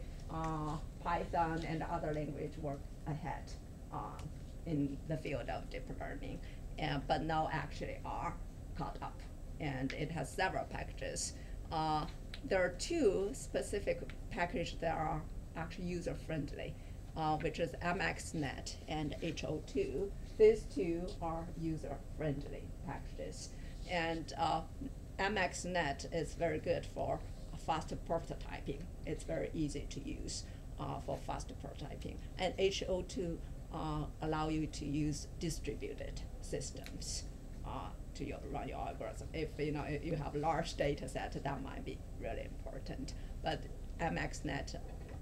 Python and other language were ahead in the field of deep learning, but now actually R caught up, and it has several packages. There are two specific packages that are actually user-friendly, which is MaxNet and HO2. These two are user-friendly packages. And MaxNet is very good for faster prototyping. It's very easy to use for faster prototyping. And HO2 allow you to use distributed systems to run your algorithm. If you have a large data set, that might be really important. But MaxNet,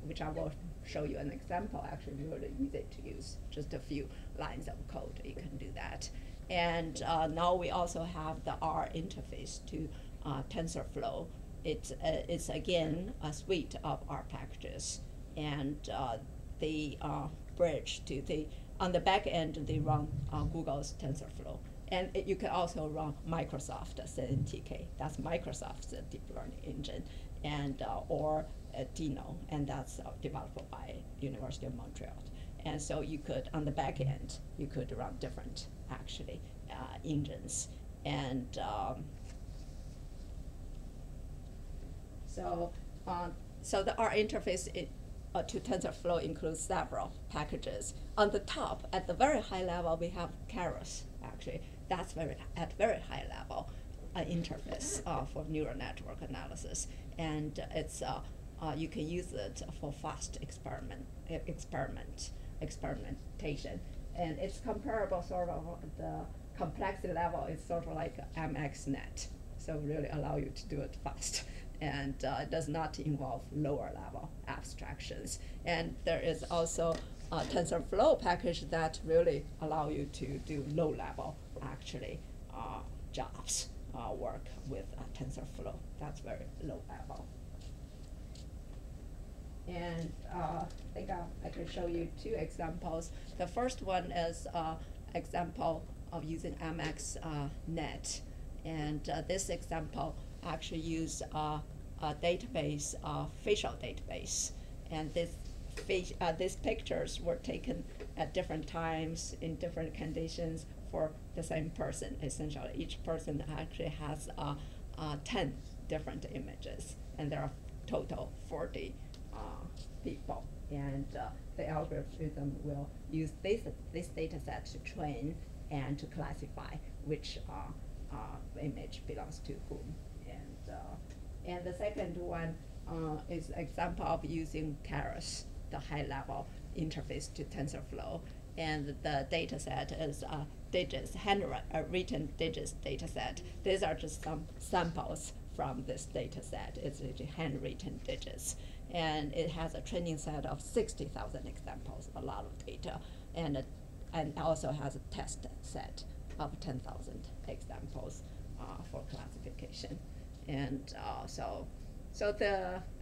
which I will show you an example, actually really easy to use. Just a few lines of code, you can do that. And now we also have the R interface to TensorFlow. It's again a suite of R packages, and they bridge to on the back end they run Google's TensorFlow, and you can also run Microsoft CNTK. That's Microsoft's deep learning engine, and or Dino, and that's developed by University of Montreal. And so you could, on the back end, you could run different, actually, engines. And so the R interface to TensorFlow includes several packages. On the top, at the very high level, we have Karis, actually. That's at very high level interface for neural network analysis. And it's you can use it for fast experimentation, and it's comparable sort of the complexity level is sort of like MaxNet, so really allow you to do it fast, and it does not involve lower level abstractions. And there is also a TensorFlow package that really allow you to do low level actually jobs work with TensorFlow. That's very low level. And I think I can show you two examples. The first one is example of using MaxNet. And this example actually use a database, facial database. And these pictures were taken at different times in different conditions for the same person, essentially. Each person actually has 10 different images, and there are total 40 people, and the algorithm will use this data set to train and to classify which image belongs to whom. And the second one is example of using Karis, the high-level interface to TensorFlow, and the data set is digits, handwritten digits data set. These are just some samples from this data set. It's handwritten digits. And it has a training set of 60,000 examples, a lot of data, and also has a test set of 10,000 examples for classification. And so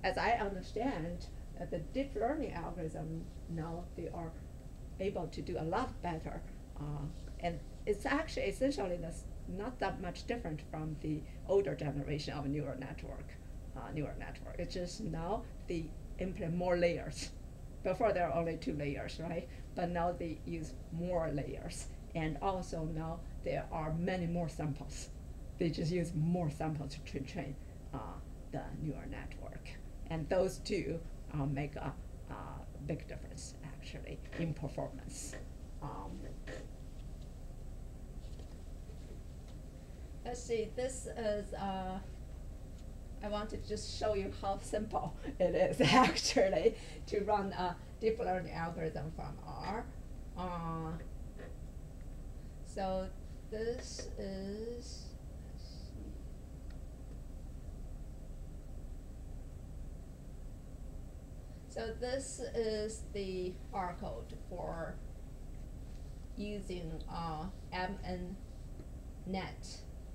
as I understand, the deep learning algorithm now they are able to do a lot better, and it's actually essentially not that much different from the older generation of neural network. It's just now they implement more layers. Before there are only 2 layers, right? But now they use more layers. And also now there are many more samples. They just use more samples to train the neural network. And those two make a big difference, actually, in performance. Let's see, this is I want to just show you how simple it is actually to run a deep learning algorithm from R. So this is, let's see. So this is the R code for using MaxNet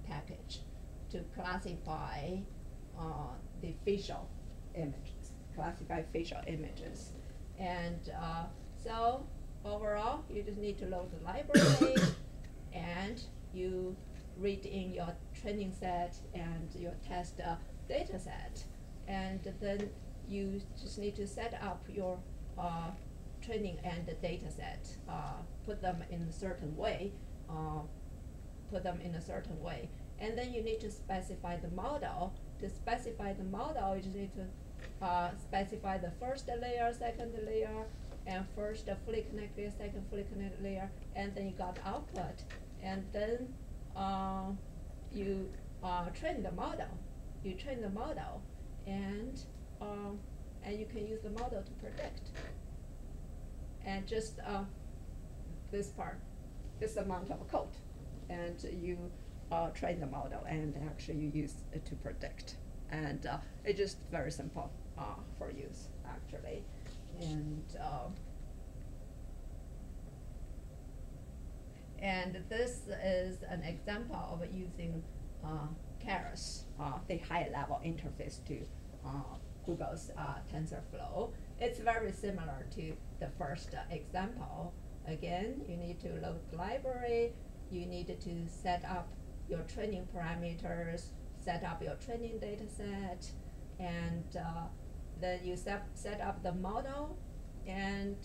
package to classify the facial images, classify facial images. And so overall, you just need to load the library and you read in your training set and your test data set. And then you just need to set up your training and the data set, put them in a certain way, And then you need to specify the model. To specify the model, you just need to specify the first layer, second layer, and first fully connected layer, second fully connected layer, and then you got output. And then you train the model. You train the model, and you can use the model to predict. And just this part, this amount of code, and you train the model, and actually you use it to predict. And it's just very simple for use, actually. And this is an example of using Karis, the high-level interface to Google's TensorFlow. It's very similar to the first example. Again, you need to load the library, you need to set up your training parameters, set up your training data set, and then you set up the model, and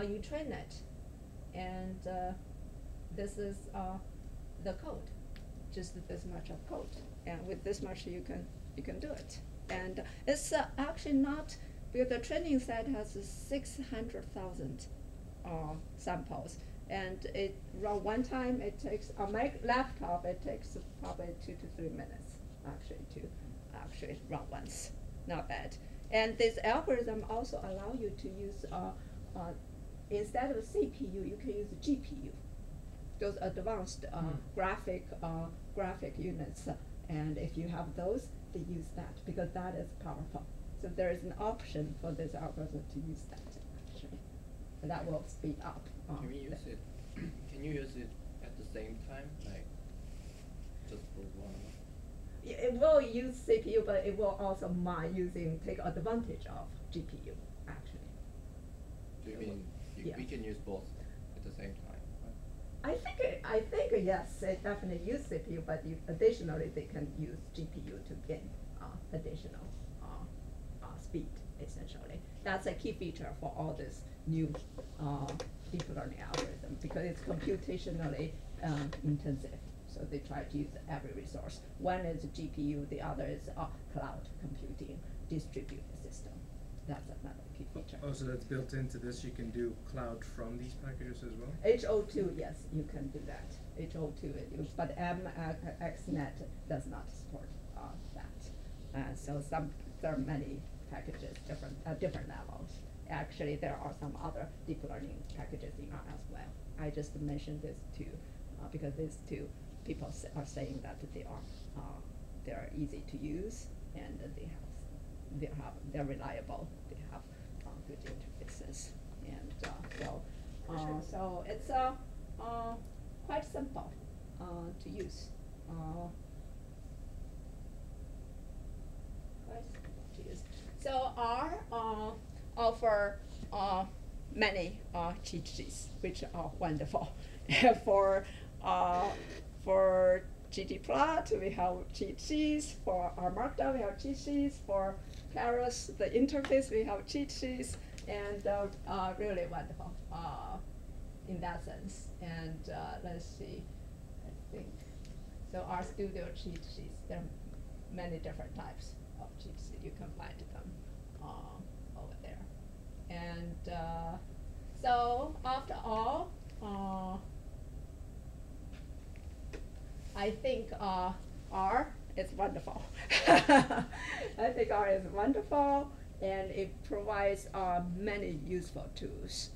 you train it. And this is the code, just this much of code. And with this much, you can do it. And it's actually not, because the training set has 600,000 samples. And it run one time, it takes, on my laptop, it takes probably 2 to 3 minutes actually to actually run once. Not bad. And this algorithm also allow you to use, instead of CPU, you can use GPU. Those advanced graphic units. And if you have those, they use that because that is powerful. So there is an option for this algorithm to use that actually. And that will speed up. Can we use it? Can you use it at the same time, like just for one? It will use CPU, but it will also take advantage of GPU actually. Do you mean we can use both at the same time? I think yes, it definitely use CPU, but additionally they can use GPU to gain additional speed essentially. That's a key feature for all this new deep learning algorithm because it's computationally intensive. So they try to use every resource. One is GPU, the other is cloud computing, distributed system. That's another key feature. Oh, so that's built into this. You can do cloud from these packages as well? H02, yes, you can do that. H02, but MaxNet does not support that. So there are many packages, different levels. Actually, there are some other deep learning packages in R as well. I just mentioned this two because these two people are saying that they are easy to use and they're reliable. They have good interfaces, and so it's quite simple to use. So R offer many cheat sheets, which are wonderful. For GTplot, we have cheat sheets. For R Markdown, we have cheat sheets. For Karis, the interface, we have cheat sheets, and really wonderful in that sense. And let's see, I think so. R Studio cheat sheets. There are many different types of cheat sheets. You can find them over there. And so after all, I think R is wonderful. I think R is wonderful, and it provides many useful tools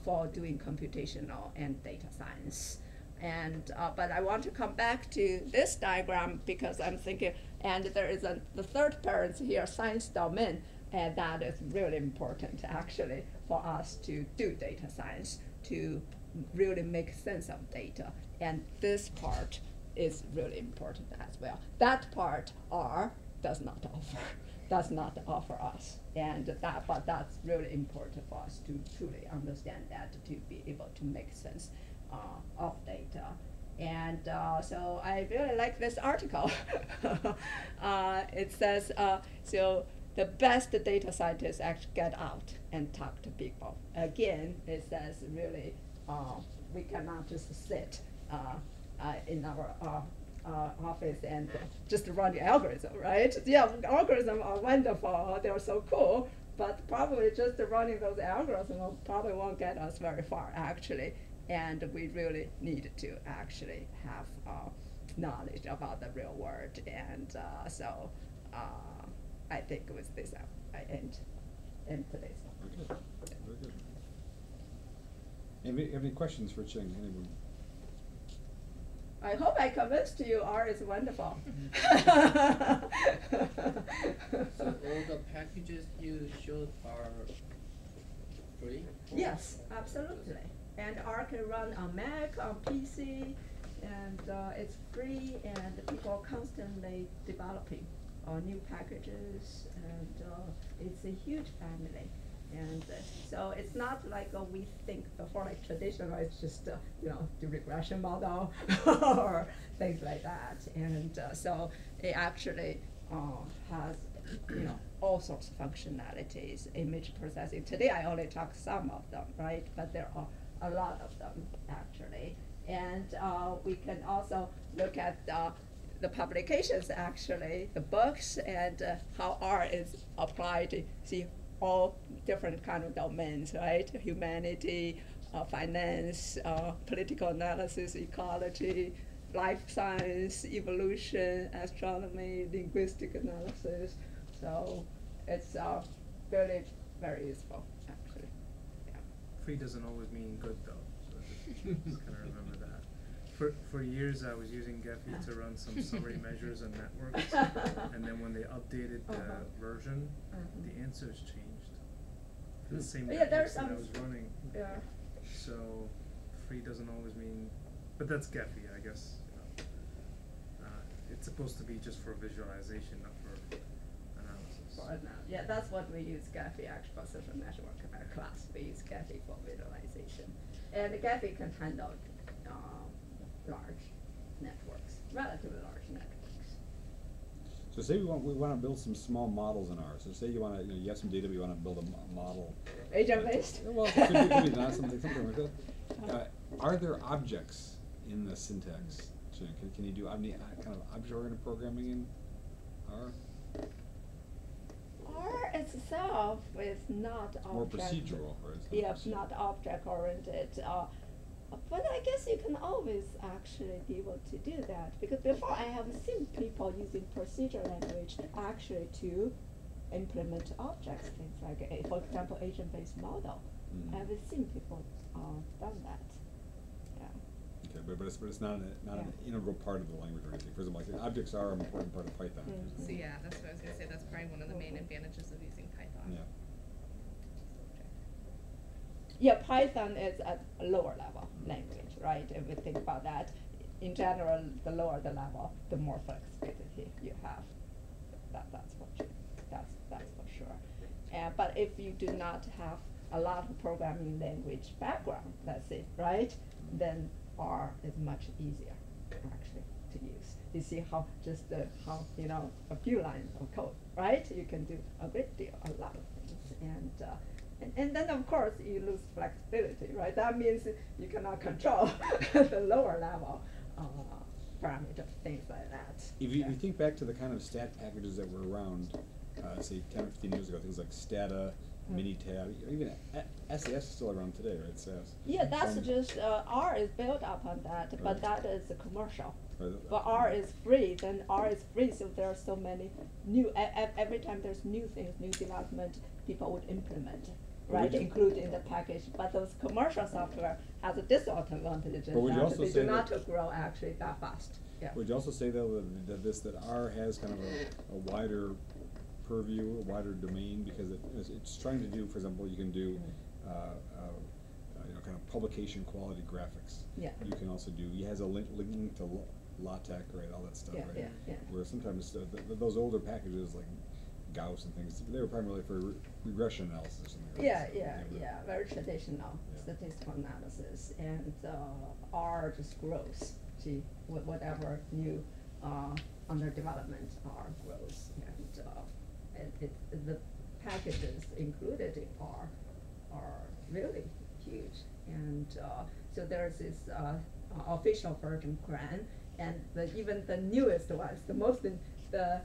for doing computational and data science. And but I want to come back to this diagram because I'm thinking, and there is the third parent here, science domain, and that is really important actually for us to do data science, to really make sense of data. And this part is really important as well. That part R does not offer. does not offer us. And but that's really important for us to truly understand that, to be able to make sense of data. And so I really like this article. It says, so the best data scientists actually get out and talk to people. Again, it says really, we cannot just sit in our office and just run the algorithm, right? Yeah, algorithms are wonderful, they're so cool, but probably just running those algorithms probably won't get us very far, actually. And we really need to actually have knowledge about the real world. And so I think with this, I end today's. Very good. Very good. Any questions for Cheng? Anyone? I hope I convinced you R is wonderful. So all the packages you showed are free? Yes, absolutely. And R can run on Mac, on PC, and it's free, and people are constantly developing new packages, and it's a huge family. And so it's not like we think before, like traditional, it's just do regression model or things like that. And so it actually has all sorts of functionalities, image processing. Today I only talked some of them, right? But there are a lot of them actually. And we can also look at the publications, actually, the books, and how R is applied to see all different kind of domains, right? Humanity, finance, political analysis, ecology, life science, evolution, astronomy, linguistic analysis. So it's very, very useful, actually. Yeah. Free doesn't always mean good, though. So just kind of remember that. For years, I was using Gephi to run some summary measures on networks, and then when they updated the version, the answers changed. For the same networks that I was running. Yeah. So free doesn't always mean, but that's Gephi, I guess. It's supposed to be just for visualization, not for analysis. Yeah, that's what we use Gephi actually for social network class. We use Gephi for visualization, and Gephi can handle large networks, relatively large networks. So say we want to build some small models in R. So say you want to you have some data, but you want to build a model. Agent based. Well, it could be not something like that. Are there objects in the syntax? Can you do kind of object-oriented programming in R? R itself is not object. More procedural, right? Yeah, it's not object-oriented. But I guess you can always actually be able to do that, because before I have seen people using procedure language actually to implement objects, things like, for example, agent-based model. I have seen people done that. Yeah. Okay, but it's not an integral part of the language or anything. For example, like objects are an important part of Python. So yeah, that's what I was gonna say. That's probably one of the main advantages of using Python. Yeah. Yeah, Python is at a lower level language, right? If we think about that, in general, the lower the level, the more flexibility you have. That's for sure. But if you do not have a lot of programming language background, let's say, right, then R is much easier actually to use. You see how just a few lines of code, right? You can do a great deal, a lot of things, and then of course you lose flexibility, right? That means you cannot control the lower level parameters, things like that. If you think back to the kind of stat packages that were around, say 10 or 15 years ago, things like Stata, Minitab, even SAS is still around today, right? SAS. Yeah, that's just R is built upon that, Right. but that is a commercial. Right. But R is free, then R is free, so there are so many new, every time there's new things, new development, people would implement, right, including the package. But those commercial software has a disadvantage But would you that also they say do not that- grow actually that fast. Yeah. Would you also say though that R has kind of a wider purview, a wider domain, because it's trying to do, for example, you can do kind of publication quality graphics. Yeah. You can also do. He has a linking to LaTeX, right? All that stuff, Yeah, right? yeah, yeah. Where sometimes those older packages like Gauss and things. They were primarily for regression analysis. Yeah, They were- very traditional Yeah. statistical analysis, and R just grows. See, whatever new under development R grows, and the packages included in R are really huge, and so there's this official version CRAN, and even the newest ones, the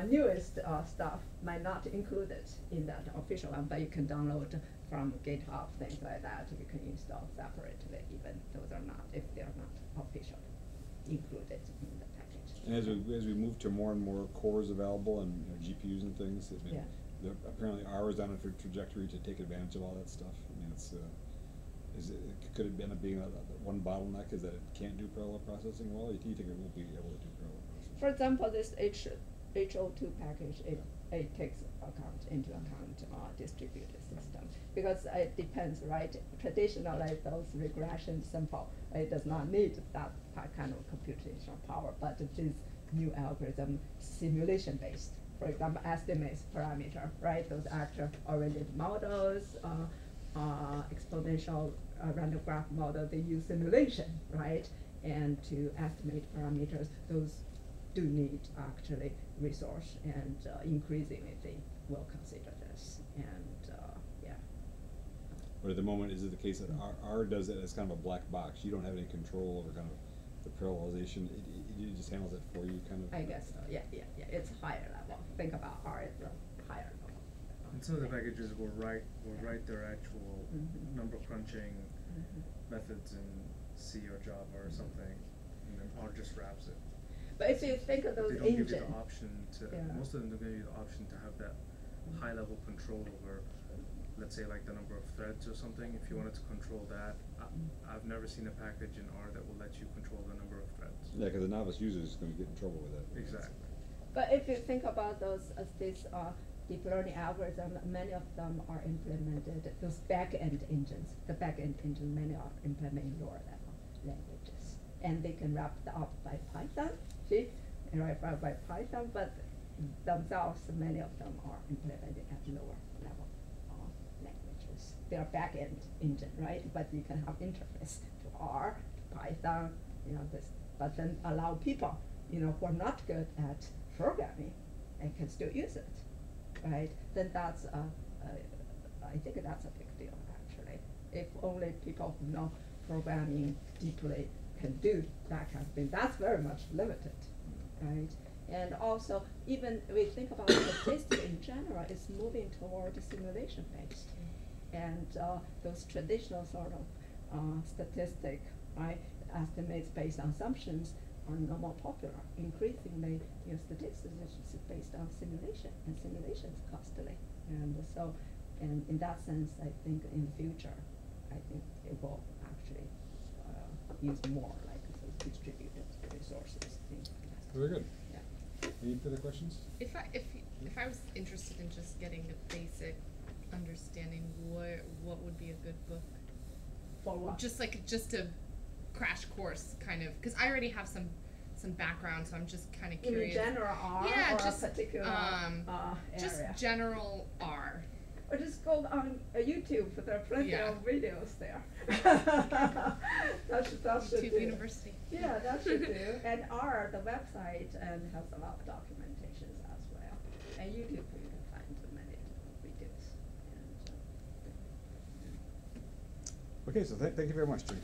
newest stuff might not include it in that official one, but you can download from GitHub, things like that. You can install separately, even those are not, if they're not official, included in the package. And as we move to more and more cores available and GPUs and things, I mean, Yeah. apparently R is on a trajectory to take advantage of all that stuff. I mean, it's could it end up being one bottleneck is that it can't do parallel processing well? Or do you think it will be able to do parallel processing? For example, this HO2 package, it takes into account distributed system, because it depends, right? Traditionally, those regression simple, it does not need that kind of computational power, but this new algorithm, simulation based, for example, estimates parameter, right? Those actor-oriented models, exponential random graph model, they use simulation, right? And to estimate parameters, those do need actually resource, and increasingly they will consider this, and yeah. But at the moment, is it the case that R does it as kind of a black box? You don't have any control over kind of the parallelization. It just handles it for you, kind of. I guess so. Yeah. It's higher level. Think about R as a higher level. And some of the packages will write their actual number crunching methods in C or Java or something, and then R just wraps it. But if you think of those they don't give you engines, the option to. Yeah. Most of them don't give you the option to have that high level control over, let's say, like the number of threads or something. If you wanted to control that, I've never seen a package in R that will let you control the number of threads. Yeah, because the novice user is going to get in trouble with that. Exactly. but if you think about those these deep learning algorithms, many of them are implemented. Those back-end engines, many are implemented in lower level languages, and they can wrap it up by Python. See, wrap up by Python, but themselves, many of them are implemented at lower level languages. They are back-end engine, right? But you can have interface to R, Python, this, but then allow people, who are not good at programming and can still use it, right? Then that's I think that's a big deal, actually. If only people who know programming deeply can do that kind of thing, that's very much limited, right? And also, even we think about statistics in general, it's moving toward simulation-based. And those traditional sort of statistic, right, estimates based on assumptions are no more popular. Increasingly, statistics is based on simulation, and simulation is costly. And so, and in that sense, I think in the future, I think it will actually use more like those distributed resources. Things like that. Very good. Yeah. Any further questions? If I was interested in just getting a basic understanding, what would be a good book? For what? Just a crash course, kind of, because I already have some background, so I'm just kind of curious. In general R, yeah, or just a particular just area? general R. Or just go on YouTube, there are plenty Yeah. of videos there. that should YouTube do. University. Yeah, that should do. And R, the website, and has a lot of documentations as well. And YouTube, you can find many videos. And, Okay, so thank you very much, Jim.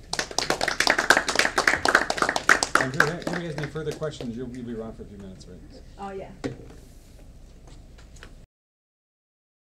If you guys have any further questions, you'll be around for a few minutes, right? oh yeah.